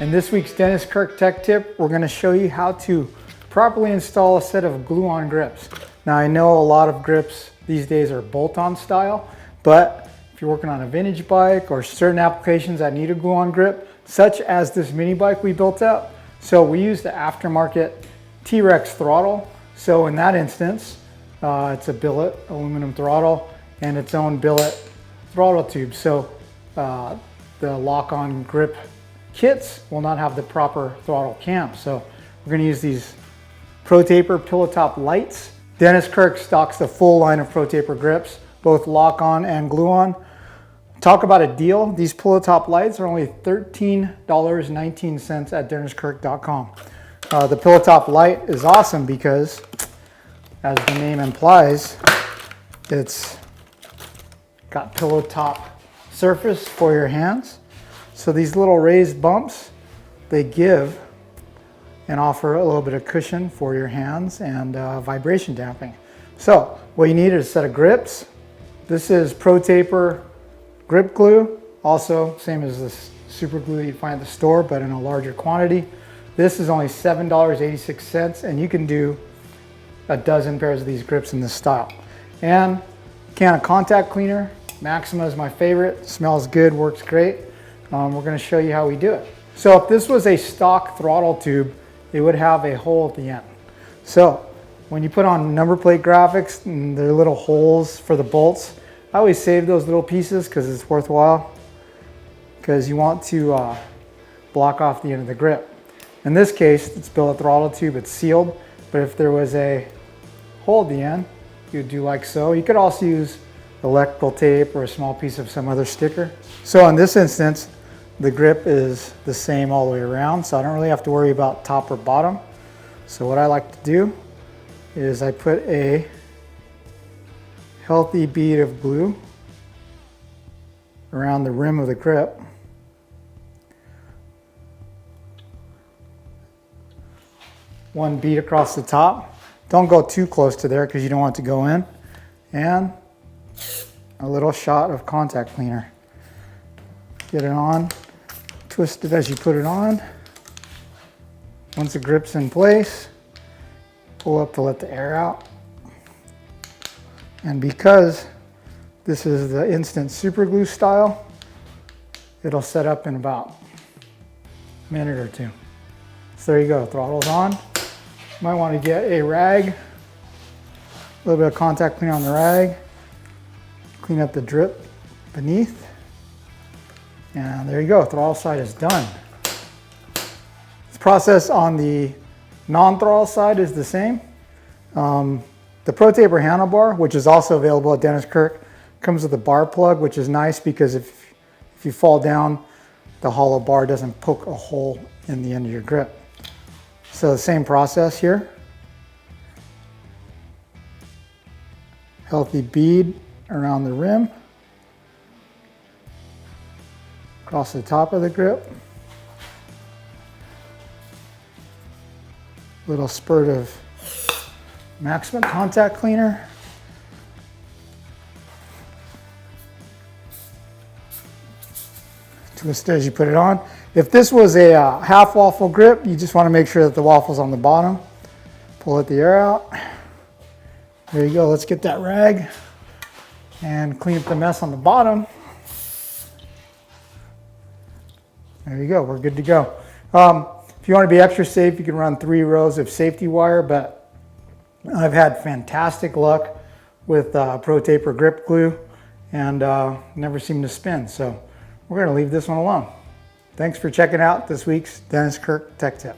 In this week's Dennis Kirk Tech Tip, we're going to show you how to properly install a set of glue-on grips. Now I know a lot of grips these days are bolt-on style, but if you're working on a vintage bike or certain applications that need a glue-on grip, such as this mini bike we built out, so we use the aftermarket T-Rex throttle. So in that instance, it's a billet aluminum throttle and its own billet throttle tube. So the lock-on grip kits will not have the proper throttle cam. So we're going to use these Pro Taper pillow top lights. Dennis Kirk stocks the full line of Pro Taper grips, both lock-on and glue-on. Talk about a deal. These pillow top lights are only $13.19 at denniskirk.com. The pillow top light is awesome because, as the name implies, it's got pillow top surface for your hands. So these little raised bumps, they give and offer a little bit of cushion for your hands and vibration damping. So what you need is a set of grips. This is Pro Taper grip glue, also same as this super glue you find at the store, but in a larger quantity. This is only $7.86, and you can do a dozen pairs of these grips in this style. And a can of contact cleaner. Maxima is my favorite. Smells good, works great. We're going to show you how we do it. So if this was a stock throttle tube, it would have a hole at the end. So when you put on number plate graphics and there are little holes for the bolts, I always save those little pieces because it's worthwhile, because you want to block off the end of the grip. In this case, it's billet throttle tube, it's sealed, but if there was a hole at the end, you'd do like so. You could also use electrical tape or a small piece of some other sticker. So in this instance, the grip is the same all the way around, so I don't really have to worry about top or bottom. So what I like to do is I put a healthy bead of glue around the rim of the grip. One bead across the top. Don't go too close to there because you don't want it to go in. And a little shot of contact cleaner. Get it on, twist it as you put it on. Once the grip's in place, pull up to let the air out. And because this is the instant super glue style, it'll set up in about a minute or two. So there you go, throttle's on. You might want to get a rag, a little bit of contact cleaner on the rag, clean up the drip beneath. And there you go, throttle side is done. The process on the non-throttle side is the same. The Pro Taper handlebar, which is also available at Dennis Kirk, comes with a bar plug, which is nice because if you fall down, the hollow bar doesn't poke a hole in the end of your grip. So the same process here. Healthy bead around the rim, across the top of the grip. Little spurt of Maxima contact cleaner. Twist it as you put it on. If this was a half waffle grip, you just want to make sure that the waffle's on the bottom. Pull the air out. There you go. Let's get that rag and clean up the mess on the bottom. There you go. We're good to go. If you want to be extra safe, you can run 3 rows of safety wire, but I've had fantastic luck with Pro Taper grip glue and never seemed to spin. So we're going to leave this one alone. Thanks for checking out this week's Dennis Kirk Tech Tip.